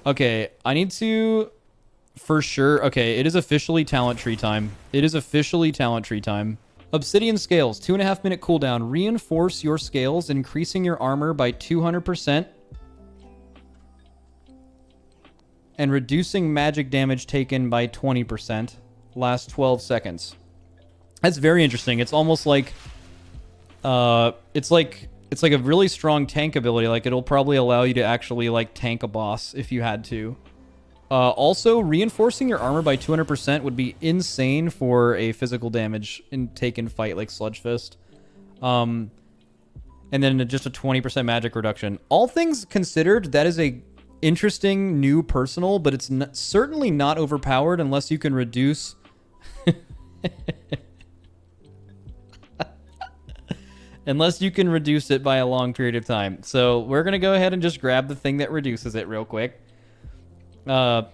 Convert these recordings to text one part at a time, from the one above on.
Okay, I need to... For sure. Okay, it is officially talent tree time. It is officially talent tree time. Obsidian scales, 2.5-minute cooldown. Reinforce your scales, increasing your armor by 200%. And reducing magic damage taken by 20%. Last 12 seconds. That's very interesting. It's almost like... It's like a really strong tank ability. Like, it'll probably allow you to actually, like, tank a boss if you had to. Also, reinforcing your armor by 200% would be insane for a physical damage taken fight like Sludge Fist. And then just a 20% magic reduction. All things considered, that is a interesting new personal, but it's certainly not overpowered unless you can reduce... Unless you can reduce it by a long period of time. So we're going to go ahead and just grab the thing that reduces it real quick. Got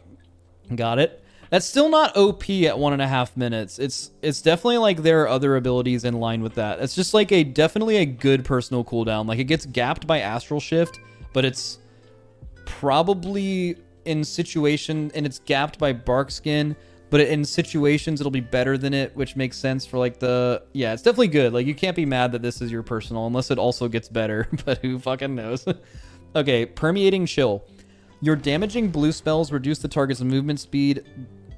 it. That's still not OP at 1.5 minutes. It's definitely like there are other abilities in line with that. It's just like definitely a good personal cooldown. Like, it gets gapped by Astral Shift, but it's probably in situation, and it's gapped by Bark Skin, but in situations it'll be better than it, which makes sense for like yeah, it's definitely good. Like, you can't be mad that this is your personal unless it also gets better, but who fucking knows? Okay, Permeating Chill. Your damaging blue spells reduce the target's movement speed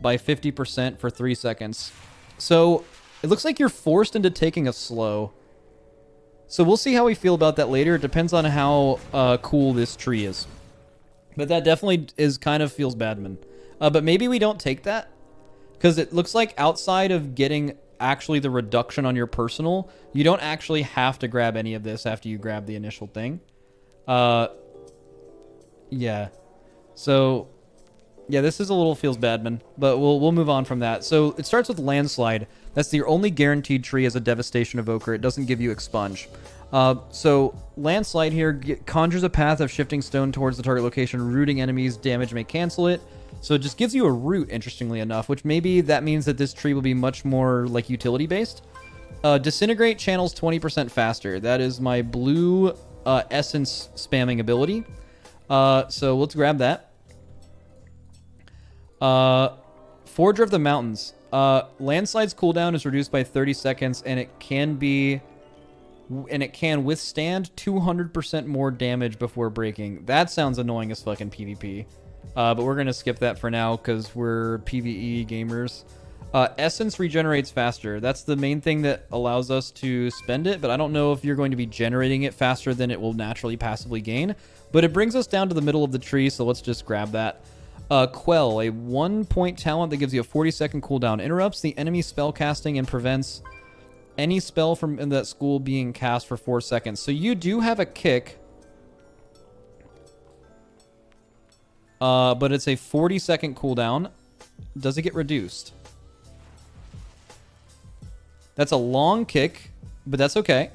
by 50% for 3 seconds. So it looks like you're forced into taking a slow. So we'll see how we feel about that later. It depends on how cool this tree is. But that definitely feels badman. But maybe we don't take that. Because it looks like outside of getting actually the reduction on your personal, you don't actually have to grab any of this after you grab the initial thing. Yeah. So, yeah, this is a little feels badman, but we'll move on from that. So it starts with Landslide. That's the only guaranteed tree as a Devastation Evoker. It doesn't give you Expunge. So Landslide here conjures a path of shifting stone towards the target location. Rooting enemies damage may cancel it. So it just gives you a root, interestingly enough, which maybe that means that this tree will be much more like utility-based. Disintegrate channels 20% faster. That is my blue essence spamming ability. So let's grab that. Forger of the Mountains. Landslide's cooldown is reduced by 30 seconds, and it can withstand 200% more damage before breaking. That sounds annoying as fucking PvP. But we're going to skip that for now because we're PvE gamers. Essence regenerates faster. That's the main thing that allows us to spend it, but I don't know if you're going to be generating it faster than it will naturally passively gain. But it brings us down to the middle of the tree, so let's just grab that. Quell, a 1-point talent that gives you a 40-second cooldown. Interrupts the enemy spell casting and prevents any spell from in that school being cast for 4 seconds. So you do have a kick. But it's a 40-second cooldown. Does it get reduced? That's a long kick, but that's okay.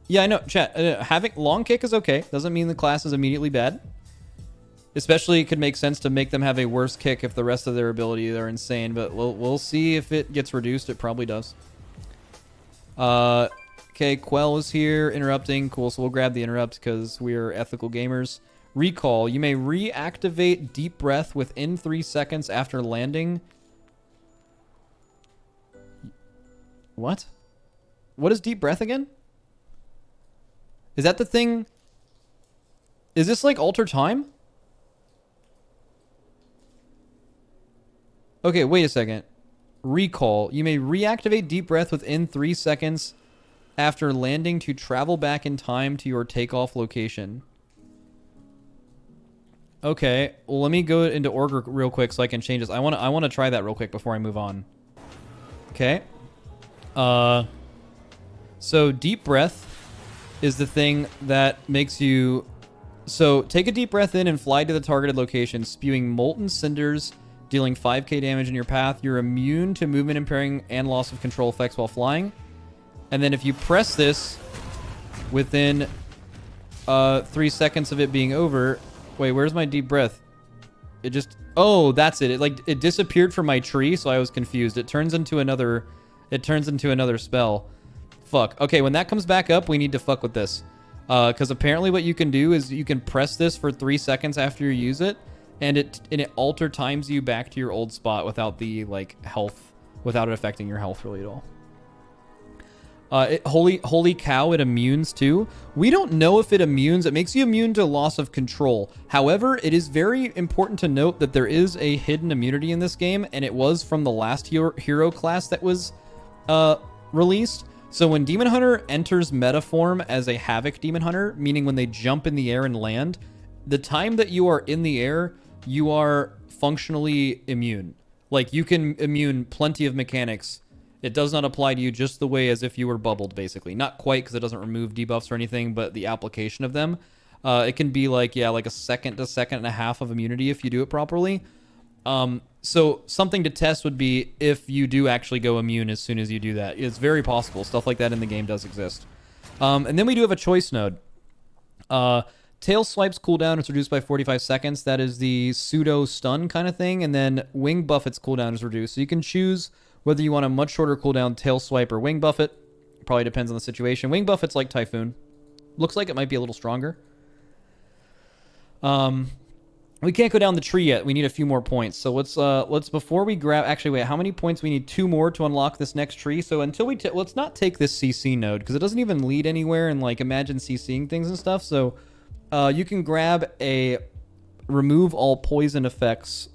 Yeah, I know, chat. Having long kick is okay. Doesn't mean the class is immediately bad. Especially, it could make sense to make them have a worse kick if the rest of their abilities are insane. But we'll see if it gets reduced. It probably does. Okay, Quell is here. Interrupting. Cool, so we'll grab the interrupt because we're ethical gamers. Recall. You may reactivate Deep Breath within 3 seconds after landing. What? What is Deep Breath again? Is that the thing? Is this like Alter Time? Okay, wait a second. Recall. You may reactivate Deep Breath within 3 seconds after landing to travel back in time to your takeoff location. Okay, well, let me go into org real quick so I can change this. I want to try that real quick before I move on. Okay. So Deep Breath is the thing that makes you... So take a deep breath in and fly to the targeted location, spewing molten cinders, dealing 5k damage in your path. You're immune to movement impairing and loss of control effects while flying. And then if you press this within 3 seconds of it being over... Wait, where's my deep breath? It just... Oh, that's it. It disappeared from my tree, so I was confused. It turns into another spell. Fuck. Okay, when that comes back up, we need to fuck with this. Because apparently what you can do is you can press this for 3 seconds after you use it, and it alter times you back to your old spot without the like health, without it affecting your health really at all. Holy cow, it immunes too. We don't know if it immunes. It makes you immune to loss of control. However, it is very important to note that there is a hidden immunity in this game, and it was from the last hero class that was released. So when Demon Hunter enters meta form as a Havoc Demon Hunter, meaning when they jump in the air and land, the time that you are in the air, you are functionally immune. Like, you can immune plenty of mechanics. It does not apply to you just the way as if you were bubbled, basically. Not quite, because it doesn't remove debuffs or anything, but the application of them. It can be like, yeah, like a second to second and a half of immunity if you do it properly. So something to test would be if you do actually go immune as soon as you do that. It's very possible. Stuff like that in the game does exist. And then we do have a choice node. Tail Swipe's cooldown is reduced by 45 seconds. That is the pseudo stun kind of thing. And then Wing Buffet's cooldown is reduced. So you can choose whether you want a much shorter cooldown Tail Swipe or Wing Buffet. Probably depends on the situation. Wing Buffet's like Typhoon. Looks like it might be a little stronger. We can't go down the tree yet. We need a few more points. So let's before we grab. Actually, wait. How many points? We need 2 more to unlock this next tree. So until we let's not take this CC node because it doesn't even lead anywhere. And like imagine CCing things and stuff. So you can grab a remove all poison effects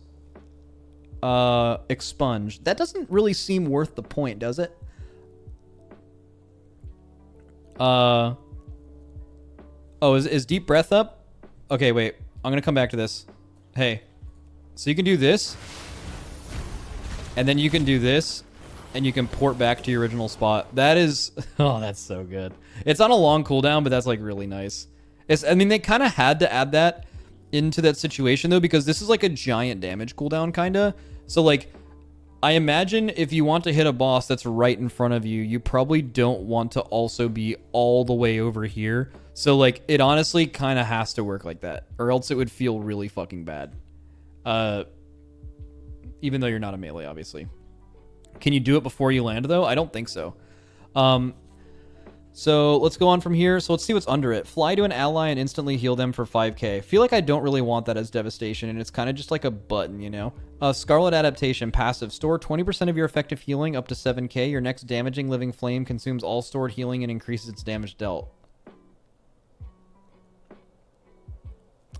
expunge. That doesn't really seem worth the point, does it? Oh, is deep breath up? Okay, wait. I'm gonna come back to this. Hey, so you can do this, and then you can do this, and you can port back to your original spot. That is, oh, that's so good. It's on a long cooldown, but that's like really nice. I mean, they kind of had to add that into that situation though, because this is like a giant damage cooldown kinda. So like, I imagine if you want to hit a boss that's right in front of you, you probably don't want to also be all the way over here. So, like, it honestly kind of has to work like that, or else it would feel really fucking bad. Even though you're not a melee, obviously. Can you do it before you land, though? I don't think so. So, let's go on from here. So, let's see what's under it. Fly to an ally and instantly heal them for 5k. I feel like I don't really want that as devastation, and it's kind of just like a button, you know? Scarlet Adaptation, passive. Store 20% of your effective healing up to 7k. Your next damaging living flame consumes all stored healing and increases its damage dealt.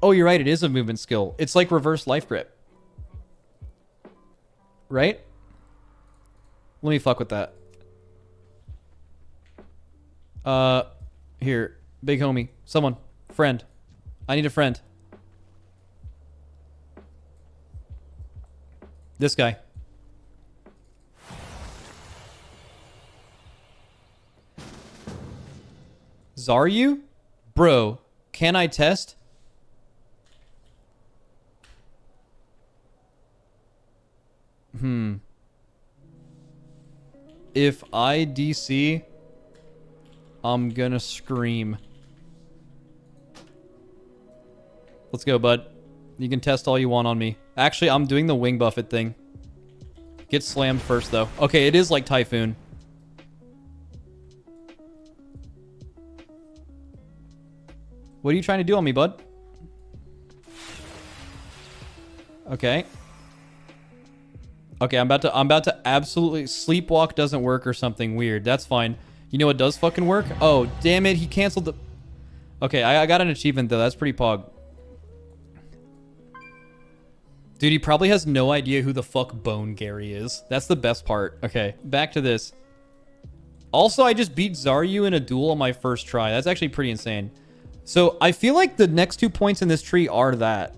Oh, you're right. It is a movement skill. It's like reverse life grip. Right? Let me fuck with that. Here. Big homie. Someone. Friend. I need a friend. This guy. Zaryu? Bro, can I test? If I DC, I'm gonna scream. Let's go, bud. You can test all you want on me. Actually, I'm doing the Wing Buffet thing. Get slammed first, though. Okay, it is like Typhoon. What are you trying to do on me, bud? Okay. Okay, I'm about to absolutely sleepwalk doesn't work or something weird. That's fine. You know what does fucking work? Oh, damn it, he canceled the... Okay, I got an achievement though. That's pretty pog. Dude, he probably has no idea who the fuck Bone Gary is. That's the best part. Okay, back to this. Also, I just beat Zaryu in a duel on my first try. That's actually pretty insane. So, I feel like the next 2 points in this tree are that.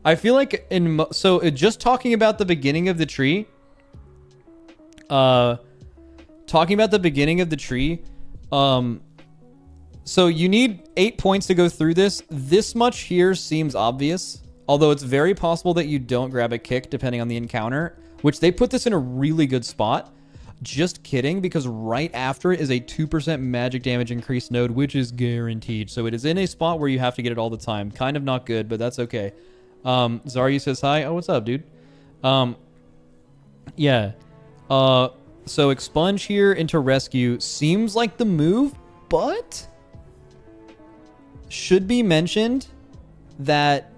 I feel like just talking about the beginning of the tree, so you need 8 points to go through this. This much here seems obvious, although it's very possible that you don't grab a kick depending on the encounter, which they put this in a really good spot. Just kidding, because right after it is a 2% magic damage increase node, which is guaranteed. So it is in a spot where you have to get it all the time. Kind of not good, but that's okay. Zaryu says hi. Oh, what's up, dude? Yeah. So expunge here into rescue seems like the move, but Should be mentioned that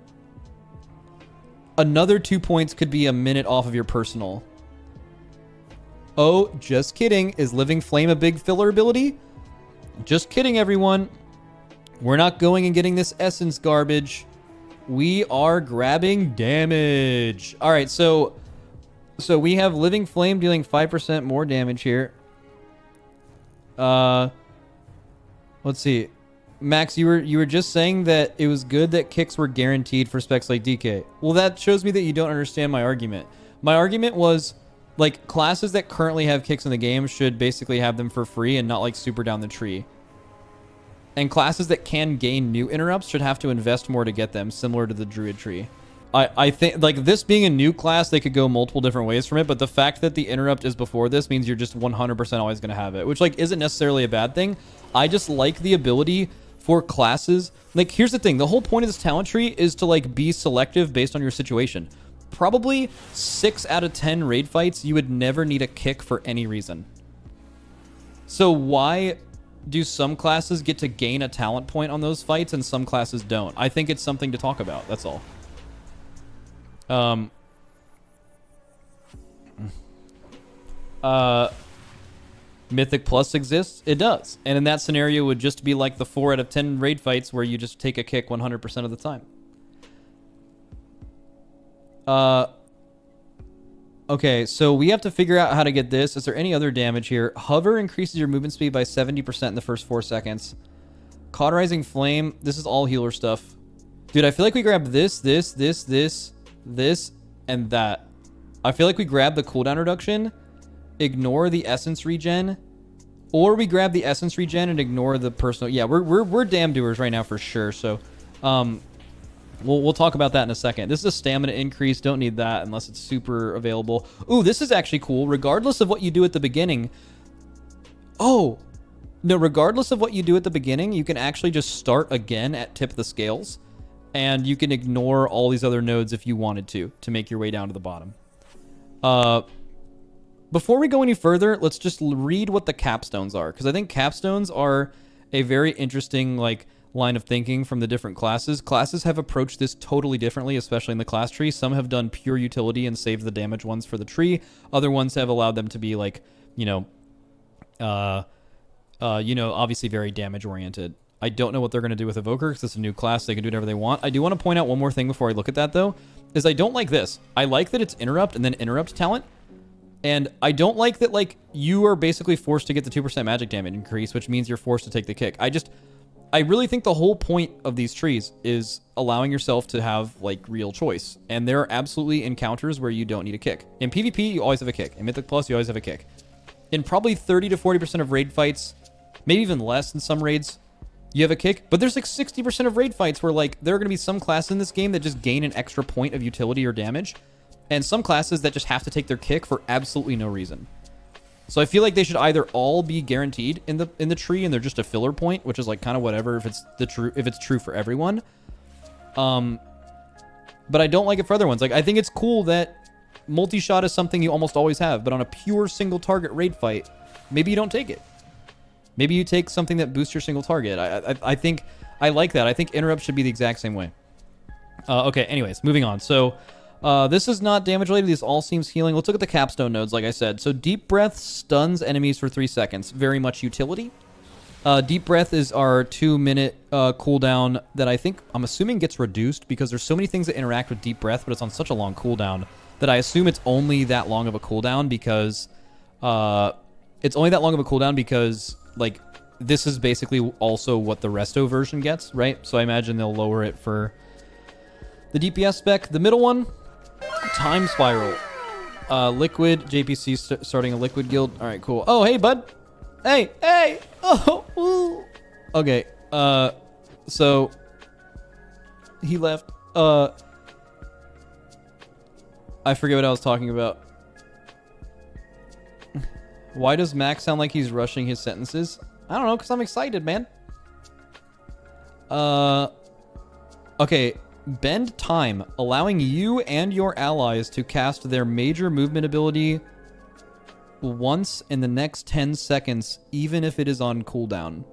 another 2 points could be a minute off of your personal. Oh, just kidding. Is Living Flame a big filler ability? Just kidding, everyone. We're not going and getting this essence garbage. We are grabbing damage. All right, so we have Living Flame dealing 5% more damage here. Let's see. Max, you were just saying that it was good that kicks were guaranteed for specs like DK. Well, that shows me that you don't understand my argument. My argument was, like, classes that currently have kicks in the game should basically have them for free and not, like, super down the tree. And classes that can gain new interrupts should have to invest more to get them, similar to the Druid tree. I think, like, this being a new class, they could go multiple different ways from it, but the fact that the interrupt is before this means you're just 100% always going to have it, which, like, isn't necessarily a bad thing. I just like the ability for classes. Like, here's the thing. The whole point of this talent tree is to, like, be selective based on your situation. Probably 6 out of 10 raid fights, you would never need a kick for any reason. So why do some classes get to gain a talent point on those fights and some classes don't? I think it's something to talk about. That's all. Mythic Plus exists? It does. And in that scenario, it would just be like the 4 out of 10 raid fights where you just take a kick 100% of the time. Okay, so we have to figure out how to get this. Is there any other damage here? Hover increases your movement speed by 70% in the first 4 seconds. Cauterizing Flame. This is all healer stuff. Dude, I feel like we grab this, and that. I feel like we grab the cooldown reduction, ignore the essence regen, or we grab the essence regen and ignore the personal. Yeah, we're damn doers right now for sure. So, we'll talk about that in a second. This is a stamina increase. Don't need that unless it's super available. Ooh, this is actually cool. Regardless of what you do at the beginning. Oh, no, regardless of what you do at the beginning, you can actually just start again at tip of the scales. And you can ignore all these other nodes if you wanted to make your way down to the bottom. Before we go any further, let's just read what the capstones are. Because I think capstones are a very interesting, like, line of thinking from the different classes. Classes have approached this totally differently, especially in the class tree. Some have done pure utility and saved the damage ones for the tree. Other ones have allowed them to be, like, obviously very damage oriented. I don't know what they're going to do with Evoker because it's a new class. They can do whatever they want. I do want to point out one more thing before I look at that, though, is I don't like this. I like that it's interrupt and then interrupt talent. And I don't like that, like, you are basically forced to get the 2% magic damage increase, which means you're forced to take the kick. I really think the whole point of these trees is allowing yourself to have, like, real choice. And there are absolutely encounters where you don't need a kick. In PvP, you always have a kick. In Mythic Plus, you always have a kick. In probably 30 to 40% of raid fights, maybe even less in some raids, you have a kick. But there's like 60% of raid fights where, like, there are going to be some classes in this game that just gain an extra point of utility or damage. And some classes that just have to take their kick for absolutely no reason. So I feel like they should either all be guaranteed in the tree and they're just a filler point, which is like kind of whatever if it's true for everyone. But I don't like it for other ones. Like, I think it's cool that multi-shot is something you almost always have, but on a pure single target raid fight, maybe you don't take it. Maybe you take something that boosts your single target. I think I like that. I think interrupt should be the exact same way. Okay, anyways, moving on. So this is not damage related. This all seems healing. Let's look at the capstone nodes, like I said. So Deep Breath stuns enemies for 3 seconds. Very much utility. Deep Breath is our 2-minute cooldown that I'm assuming gets reduced because there's so many things that interact with Deep Breath, but it's on such a long cooldown that I assume it's only that long of a cooldown because like, this is basically also what the Resto version gets, right? So I imagine they'll lower it for the DPS spec. The middle one, Time Spiral. Liquid, JPC starting a Liquid guild. All right, cool. Oh, hey, bud. Hey. Oh, ooh. Okay. So he left. I forget what I was talking about. Why does Max sound like he's rushing his sentences? I don't know, because I'm excited, man. Okay. Bend time, allowing you and your allies to cast their major movement ability once in the next 10 seconds, even if it is on cooldown.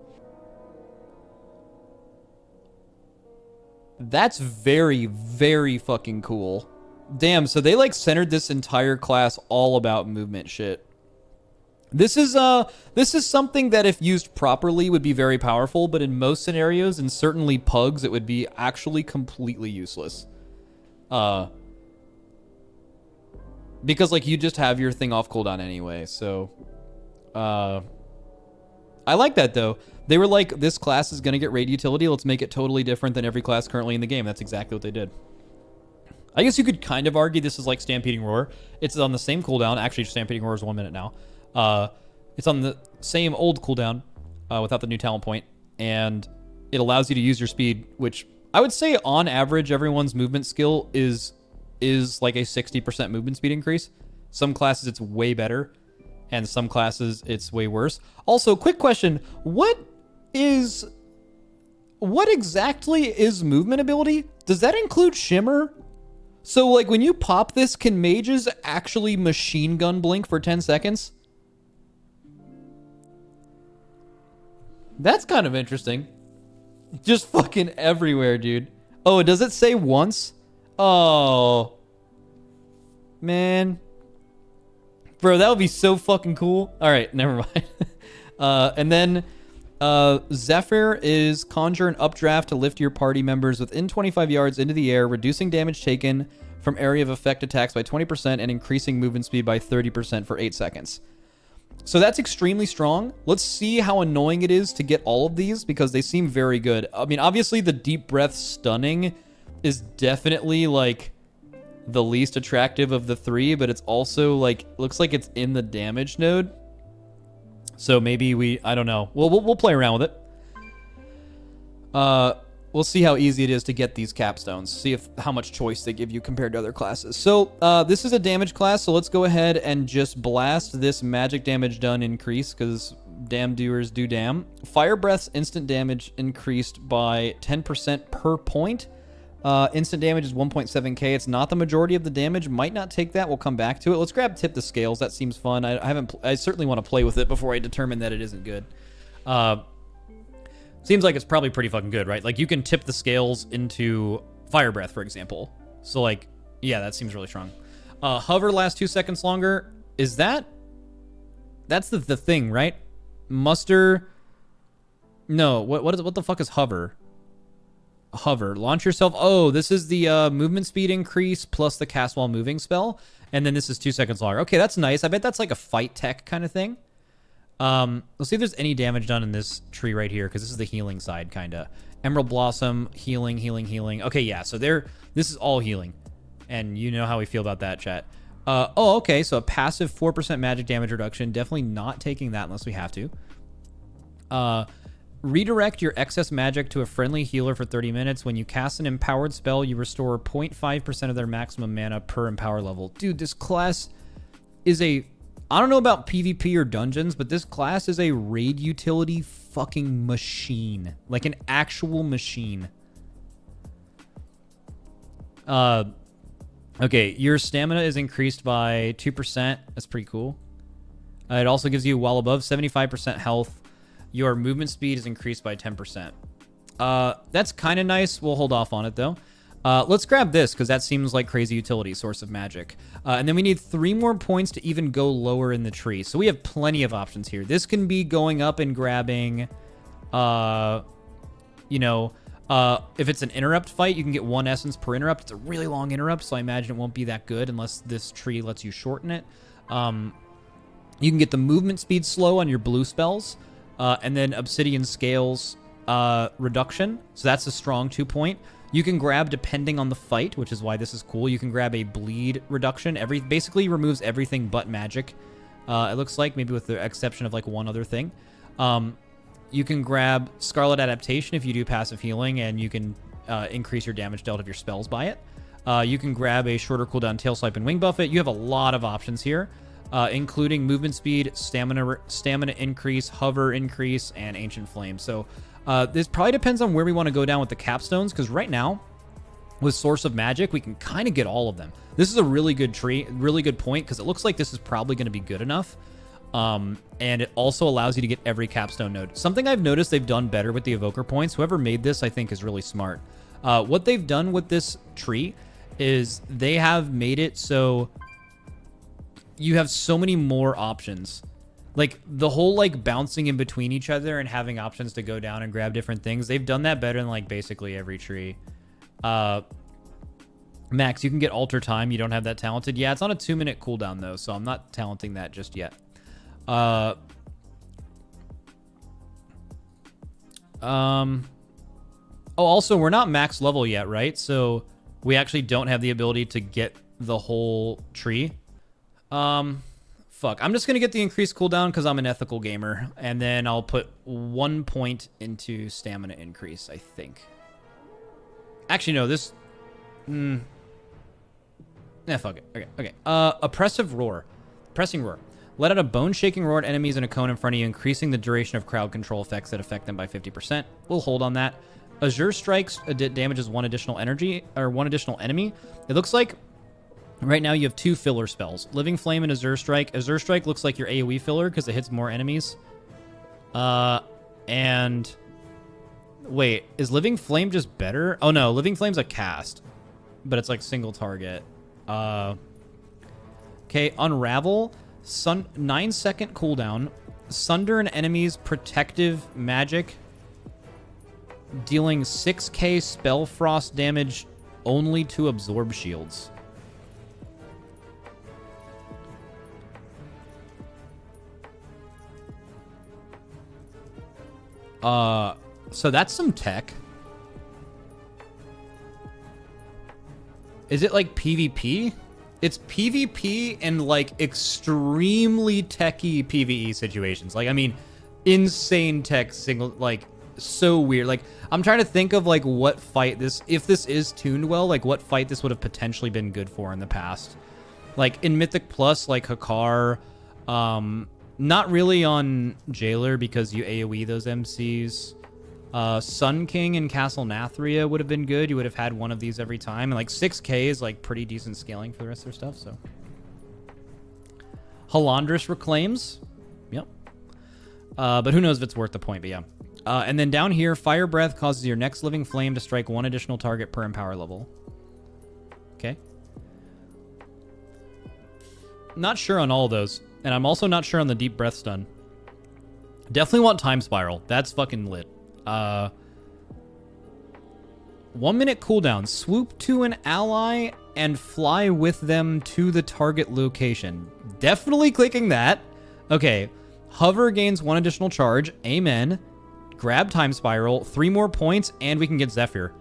That's very, very fucking cool. Damn, so they like centered this entire class all about movement shit. This is something that if used properly would be very powerful, but in most scenarios and certainly pugs it would be actually completely useless. Because like you just have your thing off cooldown anyway, so I like that though. They were like, this class is gonna get raid utility, let's make it totally different than every class currently in the game. That's exactly what they did. I guess you could kind of argue this is like Stampeding Roar. It's on the same cooldown. Actually, Stampeding Roar is 1 minute now. It's on the same old cooldown without the new talent point, and it allows you to use your speed, which I would say on average everyone's movement skill is like a 60% movement speed increase. Some classes it's way better, and some classes it's way worse. Also, quick question, what exactly is movement ability? Does that include shimmer? So like when you pop this, can mages actually machine gun blink for 10 seconds? That's kind of interesting. Just fucking everywhere, dude. Oh, does it say once? Oh. Man. Bro, that would be so fucking cool. All right, never mind. And then Zephyr is conjure an updraft to lift your party members within 25 yards into the air, reducing damage taken from area of effect attacks by 20% and increasing movement speed by 30% for 8 seconds. So that's extremely strong. Let's see how annoying it is to get all of these because they seem very good. I mean, obviously the deep breath stunning is definitely like the least attractive of the three, but it's also like, looks like it's in the damage node. So maybe I don't know. We'll play around with it. We'll see how easy it is to get these capstones. See how much choice they give you compared to other classes. So this is a damage class, so let's go ahead and just blast this magic damage done increase, because damn doers do damn. Fire Breath's instant damage increased by 10% per point. Instant damage is 1.7k. It's not the majority of the damage. Might not take that. We'll come back to it. Let's grab Tip the Scales. That seems fun. I certainly want to play with it before I determine that it isn't good. Seems like it's probably pretty fucking good, right? Like you can tip the scales into Fire Breath, for example. So like, yeah, that seems really strong. Hover lasts 2 seconds longer. Is that's the thing, right? Muster. No, what the fuck is hover? Hover. Launch yourself. Oh, this is the movement speed increase plus the cast while moving spell. And then this is 2 seconds longer. Okay, that's nice. I bet that's like a fight tech kind of thing. Let's see if there's any damage done in this tree right here, because this is the healing side, kind of. Emerald Blossom, healing, healing, healing. Okay, yeah, so this is all healing. And you know how we feel about that, chat. Oh, okay, so a passive 4% magic damage reduction. Definitely not taking that unless we have to. Redirect your excess magic to a friendly healer for 30 minutes. When you cast an empowered spell, you restore 0.5% of their maximum mana per empower level. Dude, this class is I don't know about PvP or dungeons, but this class is a raid utility fucking machine. Like an actual machine. Okay, your stamina is increased by 2%. That's pretty cool. It also gives you, while above 75% health, your movement speed is increased by 10%. That's kind of nice. We'll hold off on it, though. Let's grab this, because that seems like crazy utility, Source of Magic. And then we need 3 more points to even go lower in the tree. So we have plenty of options here. This can be going up and grabbing, if it's an interrupt fight, you can get 1 essence per interrupt. It's a really long interrupt, so I imagine it won't be that good unless this tree lets you shorten it. You can get the movement speed slow on your blue spells, and then Obsidian Scales reduction. So that's a strong 2 point. You can grab, depending on the fight, which is why this is cool, you can grab a bleed reduction. Basically removes everything but magic, it looks like, maybe with the exception of like one other thing. You can grab Scarlet Adaptation if you do passive healing, and you can increase your damage dealt of your spells by it. You can grab a shorter cooldown Tail Swipe and Wing Buffet. You have a lot of options here, including movement speed, stamina increase, hover increase, and Ancient Flame. So this probably depends on where we want to go down with the capstones, because right now, with Source of Magic, we can kind of get all of them. This is a really good tree, really good point, because it looks like this is probably going to be good enough. And it also allows you to get every capstone node. Something I've noticed they've done better with the Evoker points. Whoever made this, I think, is really smart. What they've done with this tree is they have made it so you have so many more options. Like the whole like bouncing in between each other and having options to go down and grab different things. They've done that better than like basically every tree. Max, you can get alter time. You don't have that talented. Yeah, it's on a 2-minute cooldown though, so I'm not talenting that just yet. Oh, also we're not max level yet, right? So we actually don't have the ability to get the whole tree. Fuck. I'm just gonna get the increased cooldown because I'm an ethical gamer, and then I'll put 1 point into stamina increase, I think. Actually, no, this... fuck it. Okay. Oppressive roar. Pressing roar. Let out a bone-shaking roar at enemies in a cone in front of you, increasing the duration of crowd control effects that affect them by 50%. We'll hold on that. Azure strikes damages one additional enemy. It looks like right now you have 2 filler spells. Living Flame and Azure Strike. Azure Strike looks like your AoE filler because it hits more enemies. And... Wait, is Living Flame just better? Oh no, Living Flame's a cast. But it's like single target. Okay, Unravel. 9-second cooldown. Sunder an enemy's protective magic, dealing 6k spell frost damage only to absorb shields. So that's some tech. Is it like PvP? It's PvP and like extremely techy PvE situations. Like, I mean, insane tech like so weird. Like, I'm trying to think of like what fight this, if this is tuned well, like what fight this would have potentially been good for in the past. Like in Mythic Plus, like Hakar, not really on Jailer because you AoE those MCs. Sun King and Castle Nathria would have been good. You would have had one of these every time. And like 6k is like pretty decent scaling for the rest of their stuff, so. Halandris Reclaims. Yep. But who knows if it's worth the point, but yeah. And then down here, Fire Breath causes your next living flame to strike 1 additional target per empower level. Okay. Not sure on all of those. And I'm also not sure on the Deep Breath Stun. Definitely want Time Spiral. That's fucking lit. 1 minute cooldown. Swoop to an ally and fly with them to the target location. Definitely clicking that. Okay. Hover gains 1 additional charge. Amen. Grab Time Spiral. 3 more points, and we can get Zephyr.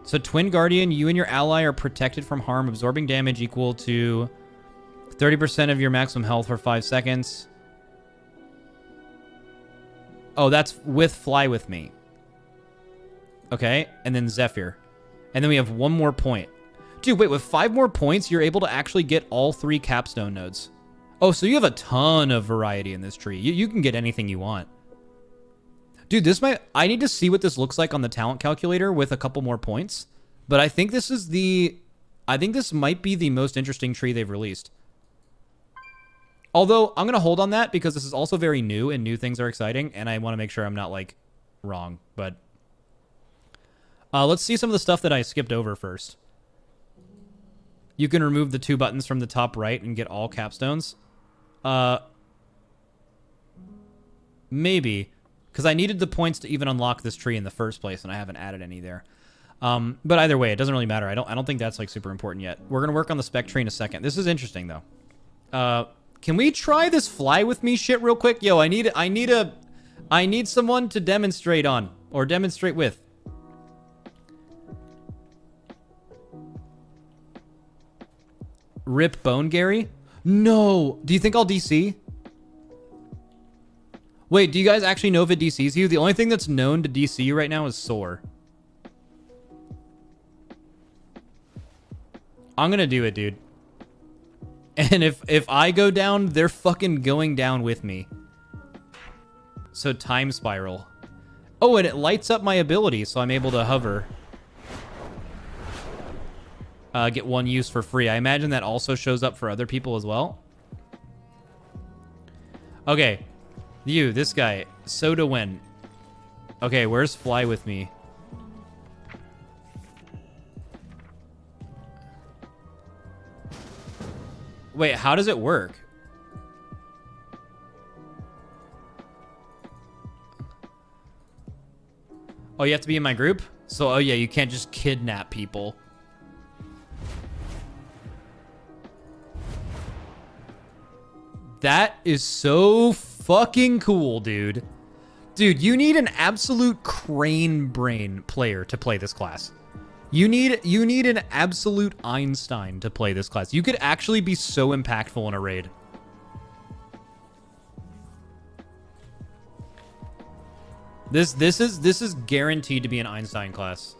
So Twin Guardian, you and your ally are protected from harm, absorbing damage equal to 30% of your maximum health for 5 seconds. Oh, that's with Fly With Me. Okay, and then Zephyr. And then we have 1 more point. Dude, wait, with 5 more points, you're able to actually get all 3 capstone nodes. Oh, so you have a ton of variety in this tree. You can get anything you want. Dude, I need to see what this looks like on the talent calculator with a couple more points. But I think this might be the most interesting tree they've released. Although, I'm going to hold on that because this is also very new and new things are exciting. And I want to make sure I'm not, like, wrong. But let's see some of the stuff that I skipped over first. You can remove the 2 buttons from the top right and get all capstones. Maybe. Because I needed the points to even unlock this tree in the first place, and I haven't added any there. But either way, it doesn't really matter. I don't think that's, like, super important yet. We're going to work on the spec tree in a second. This is interesting, though. Can we try this fly with me shit real quick? Yo, I need someone to demonstrate on or demonstrate with. Rip Bone Gary? No. Do you think I'll DC? Wait, do you guys actually know if it DCs you? The only thing that's known to DC you right now is Soar. I'm gonna do it, dude. And if I go down, they're fucking going down with me. So Time Spiral. Oh, and it lights up my ability, so I'm able to hover. Get 1 use for free. I imagine that also shows up for other people as well. Okay. This guy. So to win. Okay, where's Fly With Me? Wait, how does it work? Oh, you have to be in my group? So, oh yeah, you can't just kidnap people. That is so fucking cool, dude. Dude, you need an absolute crane brain player to play this class. You need an absolute Einstein to play this class. You could actually be so impactful in a raid. This is guaranteed to be an Einstein class.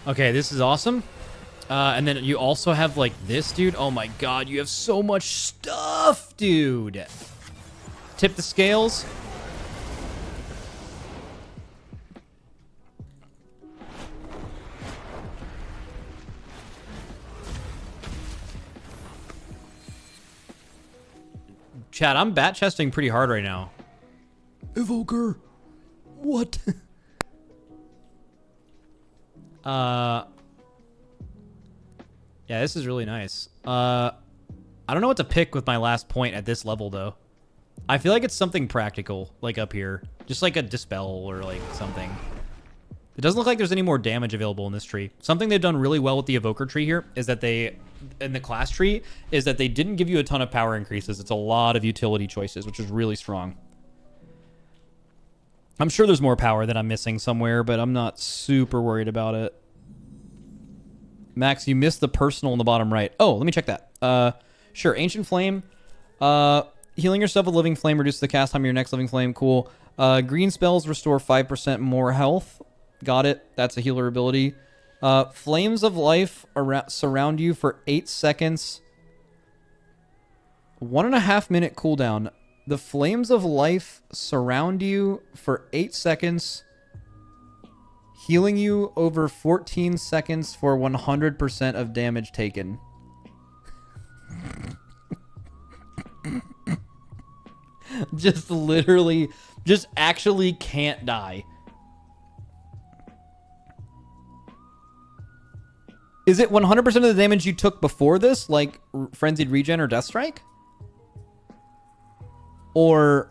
Okay, this is awesome. And then you also have like this, dude. Oh my god, you have so much stuff, dude. Tip the scales. Chat, I'm bat chesting pretty hard right now. Evoker. What? Yeah, this is really nice. I don't know what to pick with my last point at this level, though. I feel like it's something practical, like up here. Just like a Dispel or like something. It doesn't look like there's any more damage available in this tree. Something they've done really well with the Evoker tree here is that they, in the class tree, is that they didn't give you a ton of power increases. It's a lot of utility choices, which is really strong. I'm sure there's more power that I'm missing somewhere, but I'm not super worried about it. Max, you missed the personal in the bottom right. Oh, let me check that. Sure, Ancient Flame. Healing yourself with Living Flame reduces the cast time of your next Living Flame. Cool. Green spells restore 5% more health. Got it. That's a healer ability. Flames of Life surround you for 8 seconds. 1.5 minute cooldown. The Flames of Life surround you for 8 seconds. Healing you over 14 seconds for 100% of damage taken. Just literally, just actually can't die. Is it 100% of the damage you took before this, like Frenzied Regen or Death Strike? Or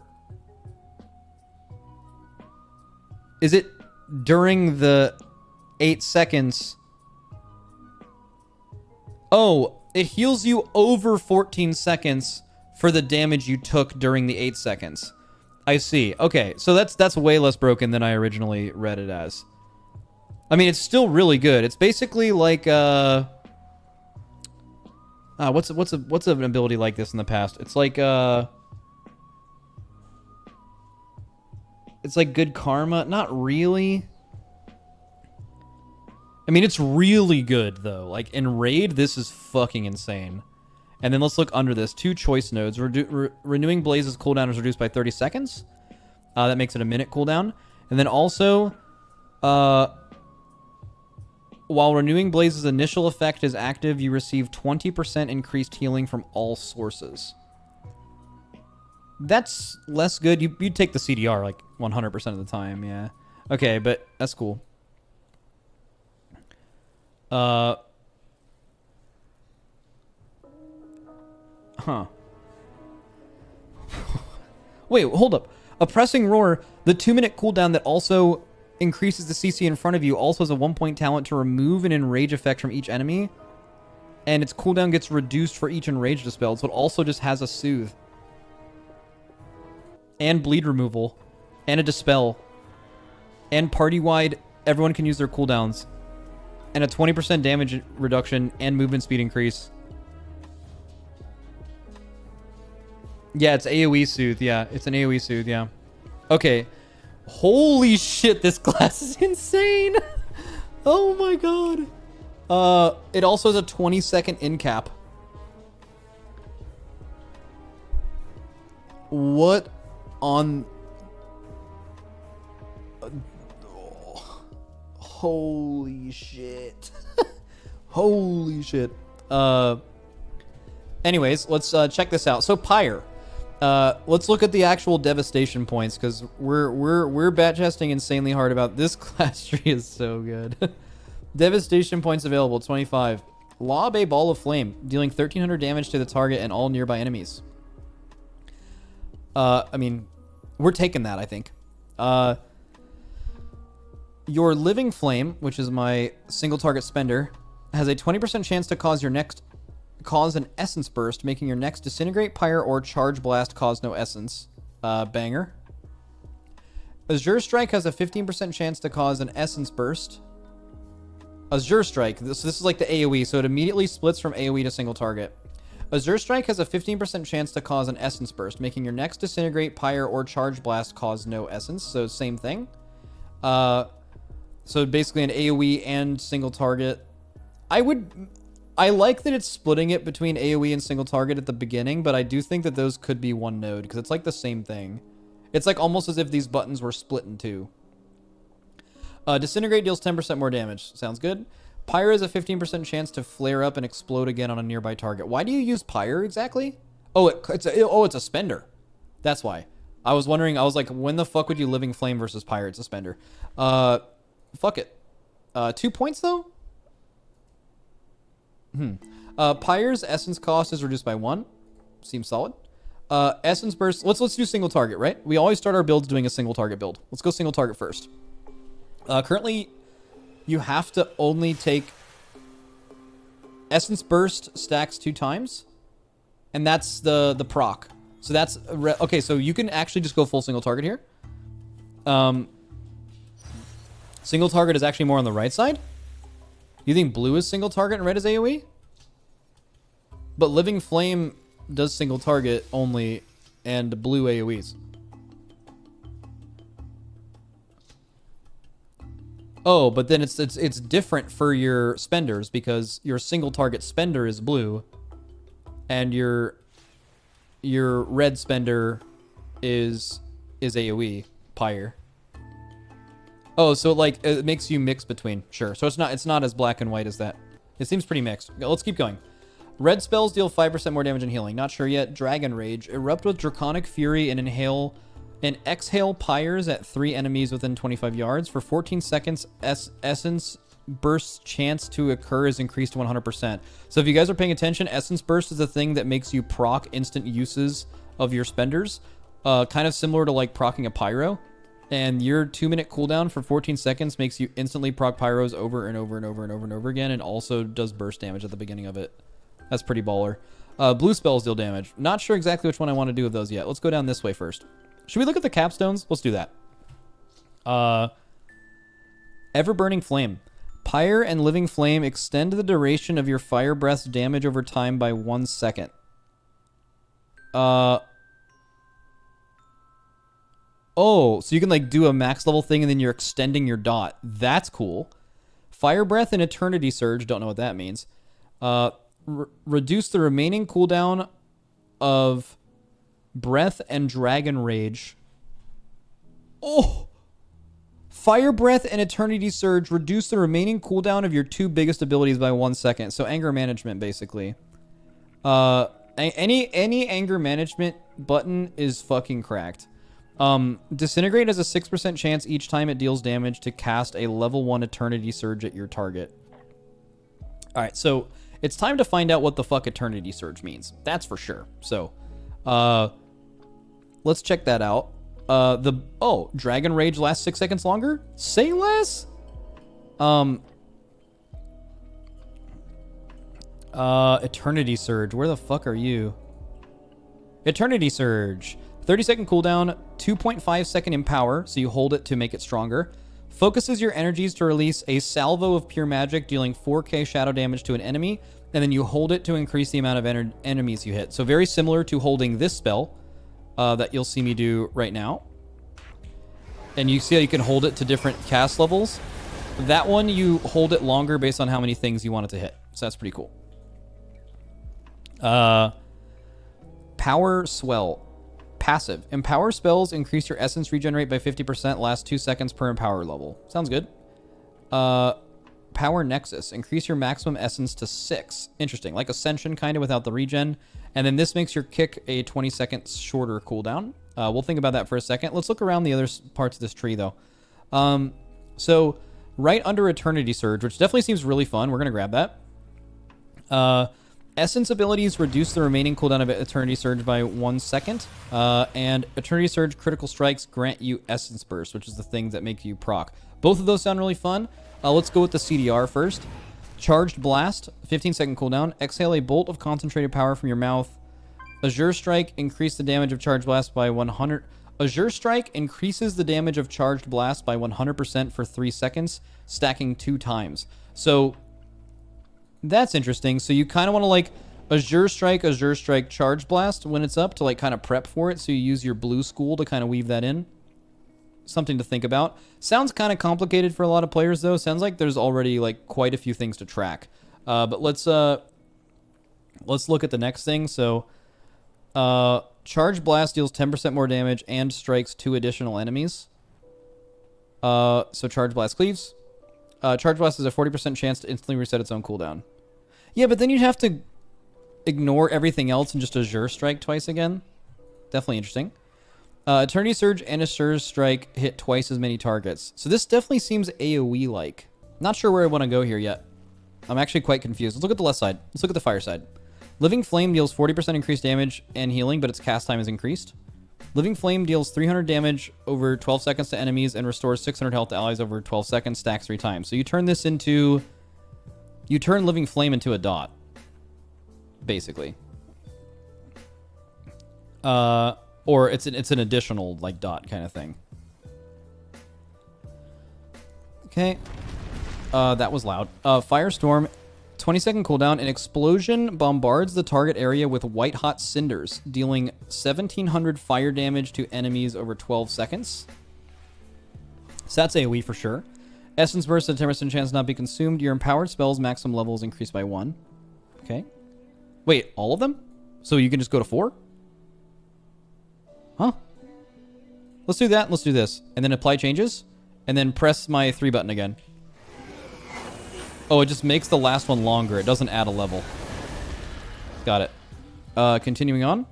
is it during the 8 seconds? Oh, it heals you over 14 seconds for the damage you took during the 8 seconds. I see. Okay, so that's way less broken than I originally read it as. I mean, it's still really good. It's basically like what's an ability like this in the past? It's like it's like good karma. Not really. I mean, it's really good though. Like in raid, this is fucking insane. And then let's look under this. 2 choice nodes. Renewing Blaze's cooldown is reduced by 30 seconds. That makes it a minute cooldown. And then also, while Renewing Blaze's initial effect is active, you receive 20% increased healing from all sources. That's less good. You'd take the CDR like 100% of the time, yeah. Okay, but that's cool. Huh. Wait, hold up. A Pressing Roar, the 2-minute cooldown that also increases the CC in front of you, also has a 1-point talent to remove an enrage effect from each enemy. And its cooldown gets reduced for each enrage dispelled, so it also just has a soothe. And bleed removal. And a dispel. And party-wide, everyone can use their cooldowns. And a 20% damage reduction and movement speed increase. Yeah, it's AoE Soothe. Yeah, it's an AoE Soothe, yeah. Okay. Holy shit, this class is insane. Oh my god. It also has a 20-second in cap. What on... Holy shit. Holy shit. Anyways, let's check this out. So Pyre. Let's look at the actual devastation points, because we're bat testing insanely hard about this. Class tree is so good. Devastation points available 25. Lob a ball of flame, dealing 1300 damage to the target and all nearby enemies. I mean, we're taking that, I think. Your living flame, which is my single target spender, has a 20% chance to cause an essence burst, making your next disintegrate, pyre, or charge blast cause no essence. Banger. Azure Strike has a 15% chance to cause an essence burst. Azure Strike, this is like the AoE, so it immediately splits from AoE to single target. Azure Strike has a 15% chance to cause an essence burst, making your next disintegrate, pyre, or charge blast cause no essence, so same thing. So basically an AoE and single target. I like that it's splitting it between AoE and single target at the beginning, but I do think that those could be one node, because it's like the same thing. It's like almost as if these buttons were split in two. Disintegrate deals 10% more damage. Sounds good. Pyre has a 15% chance to flare up and explode again on a nearby target. Why do you use Pyre exactly? Oh, it's a spender. That's why. I was wondering, I was like, when the fuck would you living flame versus Pyre? It's a spender. Fuck it. 2 points though? Pyre's essence cost is reduced by 1. Seems solid. Essence burst. Let's do single target, right? We always start our builds doing a single target build. Let's go single target first. Currently, you have to only take essence burst stacks 2 times, and that's the proc. So that's okay. So you can actually just go full single target here. Single target is actually more on the right side. You think blue is single target and red is AoE? But living flame does single target only, and blue AoEs. Oh, but then it's different for your spenders, because your single target spender is blue, and your red spender is AoE pyre. Oh, so like it makes you mix between. Sure. So it's not as black and white as that. It seems pretty mixed. Let's keep going. Red spells deal 5% more damage and healing. Not sure yet. Dragon Rage. Erupt with Draconic Fury and exhale pyres at 3 enemies within 25 yards. For 14 seconds, Essence Burst's chance to occur is increased to 100%. So if you guys are paying attention, Essence Burst is a thing that makes you proc instant uses of your spenders. Kind of similar to like proccing a pyro. And your 2-minute cooldown for 14 seconds makes you instantly proc pyros over and over and over and over and over again, and also does burst damage at the beginning of it. That's pretty baller. Blue spells deal damage. Not sure exactly which one I want to do with those yet. Let's go down this way first. Should we look at the capstones? Let's do that. Ever-burning flame. Pyre and living flame extend the duration of your fire breath's damage over time by 1 second. Oh, so you can like do a max level thing and then you're extending your dot. That's cool. Fire breath and eternity surge. Don't know what that means. Reduce the remaining cooldown of breath and dragon rage. Oh, fire breath and eternity surge reduce the remaining cooldown of your 2 biggest abilities by 1 second. So anger management, basically. Any anger management button is fucking cracked. Disintegrate has a 6% chance each time it deals damage to cast a level 1 eternity surge at your target. All right, so it's time to find out what the fuck eternity surge means. That's for sure. So, let's check that out. Dragon rage lasts 6 seconds longer? Say less? Eternity surge. Where the fuck are you? Eternity surge. 30-second cooldown, 2.5 second empower, so you hold it to make it stronger. Focuses your energies to release a salvo of pure magic, dealing 4k shadow damage to an enemy, and then you hold it to increase the amount of enemies you hit. So very similar to holding this spell that you'll see me do right now. And you see how you can hold it to different cast levels. That one, you hold it longer based on how many things you want it to hit. So that's pretty cool. Power Swell. Passive. Empower spells increase your essence regenerate by 50%, last 2 seconds per empower level. Sounds good. Power Nexus. Increase your maximum essence to 6. Interesting. Like Ascension, kind of, without the regen. And then this makes your kick a 20 seconds shorter cooldown. We'll think about that for a second. Let's look around the other parts of this tree, though. So right under Eternity Surge, which definitely seems really fun. We're going to grab that. Essence abilities reduce the remaining cooldown of Eternity Surge by 1 second. And Eternity Surge critical strikes grant you Essence Burst, which is the thing that make you proc. Both of those sound really fun. Let's go with the CDR first. Charged Blast, 15-second cooldown. Exhale a bolt of concentrated power from your mouth. Azure Strike, increase the damage of Charged Blast by 100. Azure Strike increases the damage of Charged Blast by 100% for 3 seconds, stacking 2 times. So that's interesting. So you kind of want to like Azure Strike, Charged Blast when it's up to like kind of prep for it. So you use your blue school to kind of weave that in. Something to think about. Sounds kind of complicated for a lot of players though. Sounds like there's already like quite a few things to track. But let's look at the next thing. So Charge Blast deals 10% more damage and strikes 2 additional enemies. So Charge Blast cleaves. Charge Blast has a 40% chance to instantly reset its own cooldown. Yeah, but then you'd have to ignore everything else and just Azure Strike twice again. Definitely interesting. Eternity Surge and Azure Strike hit twice as many targets. So this definitely seems AoE-like. Not sure where I want to go here yet. I'm actually quite confused. Let's look at the left side. Let's look at the fire side. Living Flame deals 40% increased damage and healing, but its cast time is increased. Living Flame deals 300 damage over 12 seconds to enemies and restores 600 health to allies over 12 seconds, stacks 3 times. So you turn this into... You turn Living Flame into a dot. Basically. Or it's an additional, like, dot kind of thing. Okay. That was loud. Firestorm, 20-second cooldown. An explosion bombards the target area with white-hot cinders, dealing 1,700 fire damage to enemies over 12 seconds. So that's AoE for sure. Essence Burst, a 10% chance to not be consumed. Your empowered spells maximum level is increased by 1. Okay. Wait, all of them? So you can just go to 4? Huh? Let's do that, and let's do this. And then apply changes, and then press my 3 button again. Oh, it just makes the last one longer. It doesn't add a level. Got it. Continuing on.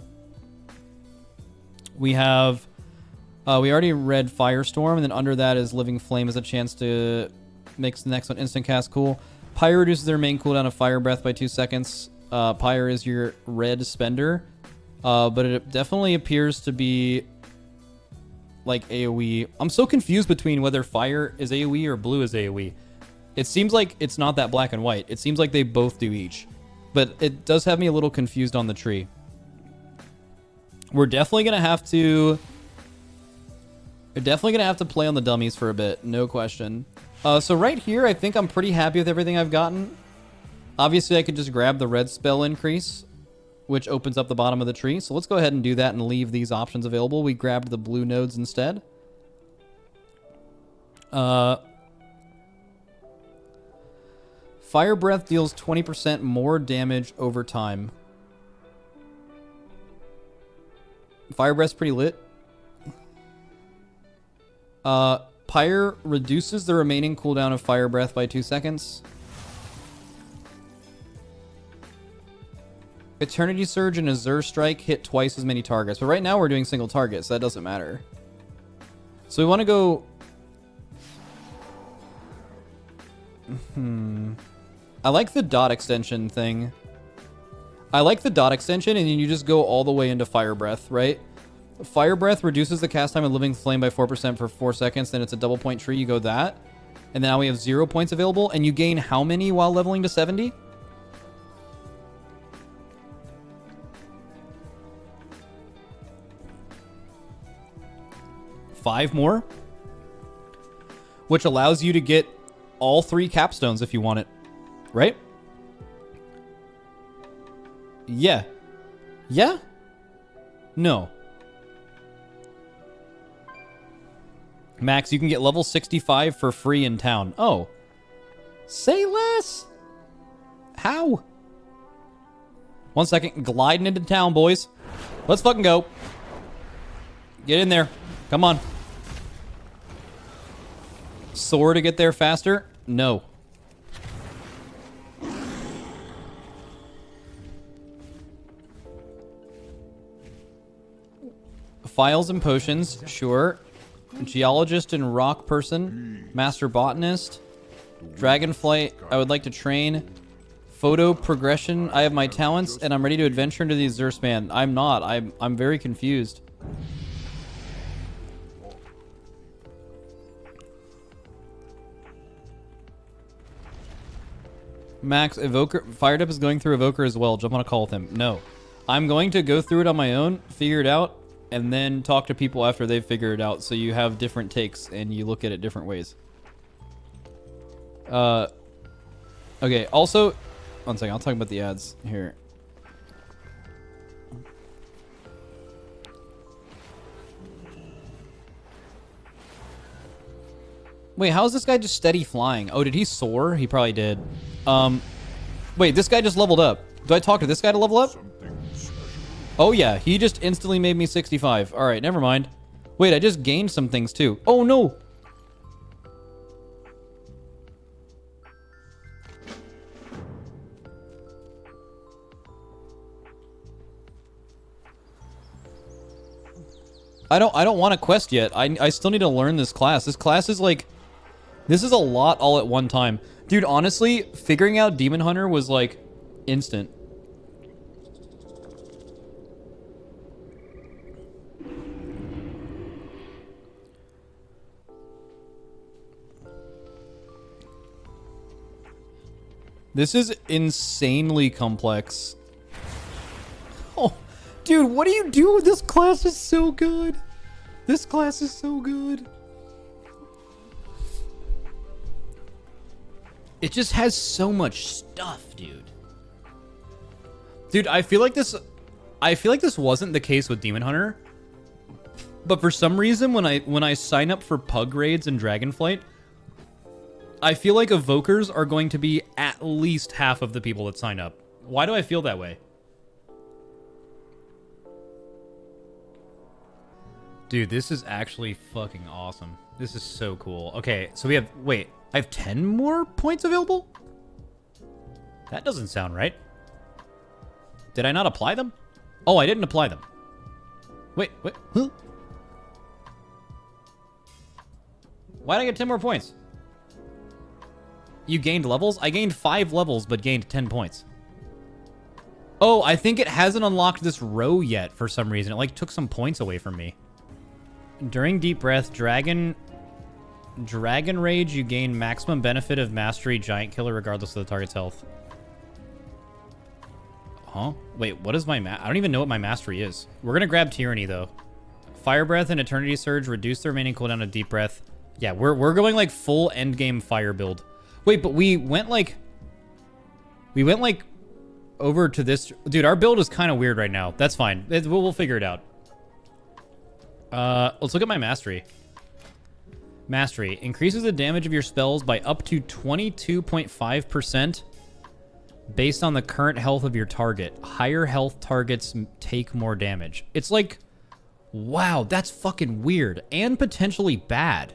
We have... we already read Firestorm, and then under that is Living Flame as a chance to... Makes the next one instant cast cool. Pyre reduces their main cooldown of Fire Breath by 2 seconds. Pyre is your red spender. But it definitely appears to be like AoE. I'm so confused between whether fire is AoE or blue is AoE. It seems like it's not that black and white. It seems like they both do each. But it does have me a little confused on the tree. We're definitely going to have to... We're definitely going to have to play on the dummies for a bit. No question. So right here, I think I'm pretty happy with everything I've gotten. Obviously, I could just grab the red spell increase, which opens up the bottom of the tree. So let's go ahead and do that and leave these options available. We grabbed the blue nodes instead. Fire Breath deals 20% more damage over time. Fire Breath's pretty lit. Pyre reduces the remaining cooldown of Fire Breath by 2 seconds. Eternity Surge and Azure Strike hit twice as many targets. But right now we're doing single targets, so that doesn't matter. So we want to go... I like the dot extension thing. I like the dot extension, and then you just go all the way into Fire Breath, right? Fire Breath reduces the cast time of Living Flame by 4% for 4 seconds. Then it's a double point tree. You go that. And now we have 0 points available. And you gain how many while leveling to 70? Five more, which allows you to get all 3 capstones if you want it, right? Yeah. Yeah? No. Max, you can get level 65 for free in town. Oh. Say less. How? 1 second. Gliding into town, boys. Let's fucking go. Get in there. Come on. Soar to get there faster? No. Files and potions, sure. Geologist and rock person. Master botanist. Dragonflight, I would like to train. Photo progression, I have my talents, and I'm ready to adventure into the Azure Span. I'm not. I'm very confused. Max, Evoker, Fired Up is going through Evoker as well. Jump on a call with him. No. I'm going to go through it on my own, figure it out, and then talk to people after they've figured it out, so you have different takes and you look at it different ways. Okay, also... One second, I'll talk about the ads here. Wait, how is this guy just steady flying? Oh, did he soar? He probably did. Wait, this guy just leveled up. Do I talk to this guy to level up? Oh yeah, he just instantly made me 65. Alright, never mind. Wait, I just gained some things too. Oh no! I don't want a quest yet. I still need to learn this class. This class is like... This is a lot all at one time. Dude, honestly, figuring out Demon Hunter was like instant. This is insanely complex. Oh, dude, what do you do? This class is so good. This class is so good. It just has so much stuff, dude. Dude, I feel like this wasn't the case with Demon Hunter. But for some reason, when I sign up for Pug Raids and Dragonflight, I feel like Evokers are going to be at least half of the people that sign up. Why do I feel that way? Dude, this is actually fucking awesome. This is so cool. Okay, so we have... Wait, I have 10 more points available? That doesn't sound right. Did I not apply them? Oh, I didn't apply them. Wait, huh? Why did I get 10 more points? You gained levels? I gained 5 levels, but gained 10 points. Oh, I think it hasn't unlocked this row yet for some reason. It, like, took some points away from me. During Deep Breath, Dragon Rage, you gain maximum benefit of Mastery Giant Killer regardless of the target's health. Huh? Wait, what is my I don't even know what my Mastery is. We're gonna grab Tyranny, though. Fire Breath and Eternity Surge reduce the remaining cooldown of Deep Breath. Yeah, we're going, like, full endgame fire build. Wait, but we went, like... over to this... Dude, our build is kind of weird right now. That's fine. We'll figure it out. Let's look at my Mastery. Mastery. Increases the damage of your spells by up to 22.5% based on the current health of your target. Higher health targets take more damage. It's like... Wow, that's fucking weird. And potentially bad.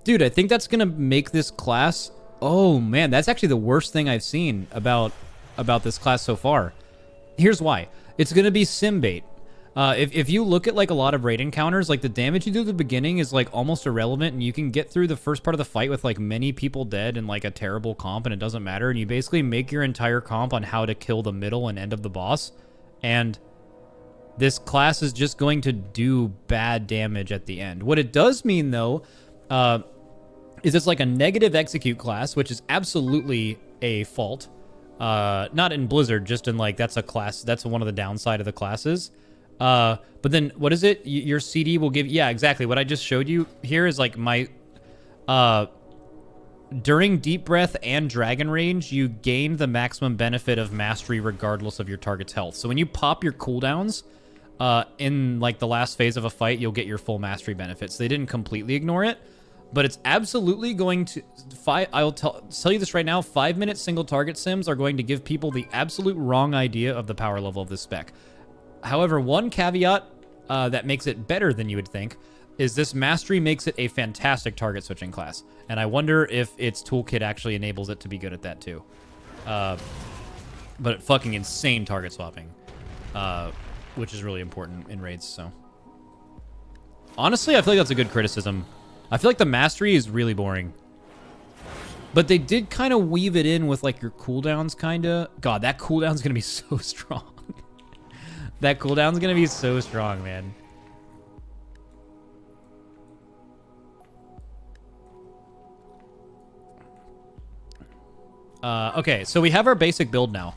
Dude, I think that's gonna make this class... Oh, man, that's actually the worst thing I've seen about this class so far. Here's why. It's gonna be sim bait. If you look at, like, a lot of raid encounters, like, the damage you do at the beginning is, like, almost irrelevant, and you can get through the first part of the fight with, like, many people dead and, like, a terrible comp, and it doesn't matter, and you basically make your entire comp on how to kill the middle and end of the boss, and this class is just going to do bad damage at the end. What it does mean, though, is it's like a negative execute class, which is absolutely a fault. Not in Blizzard, just in, like, that's a class, that's one of the downside of the classes. But then, what is it? Your CD will give... Yeah, exactly. What I just showed you here is, like, my... during Deep Breath and Dragon Rage, you gain the maximum benefit of Mastery regardless of your target's health. So when you pop your cooldowns, in, like, the last phase of a fight, you'll get your full Mastery benefits. They didn't completely ignore it, but it's absolutely going to... I'll tell you this right now, 5-minute single target sims are going to give people the absolute wrong idea of the power level of this spec. However, one caveat that makes it better than you would think is this Mastery makes it a fantastic target switching class. And I wonder if its toolkit actually enables it to be good at that too. But fucking insane target swapping. which is really important in raids, so. Honestly, I feel like that's a good criticism. I feel like the mastery is really boring. But they did kind of weave it in with, like, your cooldowns, kind of. God, that cooldown's going to be so strong. That cooldown's going to be so strong, man. Okay, so we have our basic build now.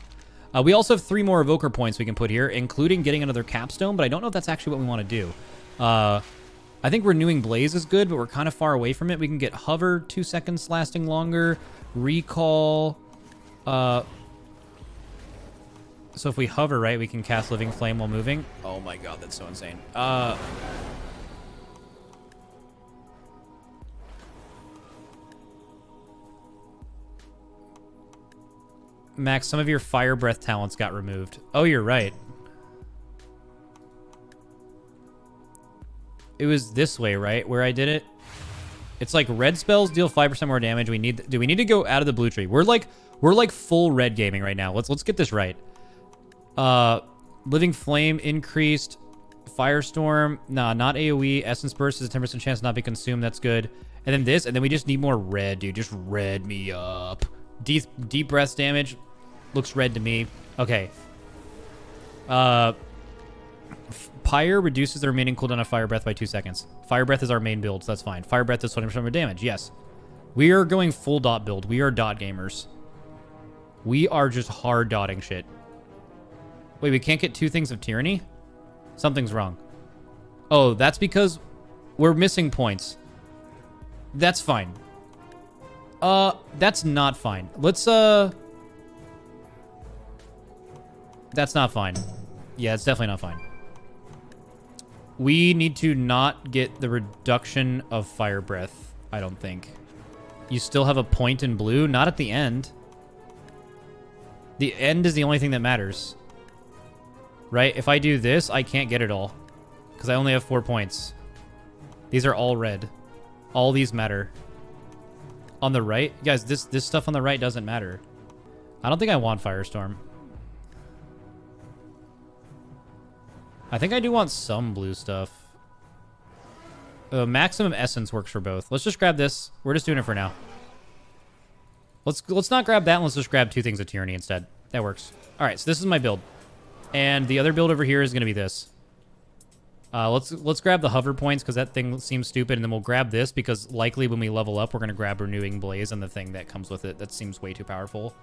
We also have 3 more Evoker points we can put here, including getting another capstone, but I don't know if that's actually what we want to do. I think Renewing Blaze is good, but we're kind of far away from it. We can get Hover, 2 seconds lasting longer. Recall. So if we hover, right, we can cast Living Flame while moving. Oh my god, that's so insane. Max, some of your Fire Breath talents got removed. Oh, you're right. It was this way, right? Where I did it. It's like red spells deal 5% more damage. Do we need to go out of the blue tree? We're like full red gaming right now. Let's get this right. Living Flame increased. Firestorm. Nah, not AoE. Essence Burst is a 10% chance to not be consumed. That's good. And then this, and then we just need more red, dude. Just red me up. Deep breath damage. Looks red to me. Okay. Pyre reduces the remaining cooldown of Fire Breath by 2 seconds. Fire Breath is our main build, so that's fine. Fire Breath is 20% more damage, yes. We are going full dot build. We are dot gamers. We are just hard dotting shit. Wait, we can't get 2 things of Tyranny? Something's wrong. Oh, that's because we're missing points. That's fine. That's not fine. Let's, That's not fine. Yeah, it's definitely not fine. We need to not get the reduction of Fire Breath, I don't think. You still have a point in blue? Not at the end. The end is the only thing that matters. Right? If I do this, I can't get it all. Because I only have 4 points. These are all red. All these matter. On the right? Guys, this stuff on the right doesn't matter. I don't think I want Firestorm. I think I do want some blue stuff. Maximum Essence works for both. Let's just grab this. We're just doing it for now. Let's not grab that, and let's just grab 2 things of Tyranny instead. That works. All right, so this is my build. And the other build over here is going to be this. Let's grab the hover points because that thing seems stupid, and then we'll grab this because likely when we level up, we're going to grab Renewing Blaze and the thing that comes with it. That seems way too powerful.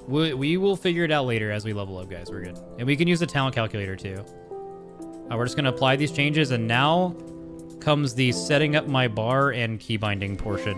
We will figure it out later as we level up, guys. We're good. And we can use the talent calculator, too. We're just going to apply these changes, and now comes the setting up my bar and key binding portion.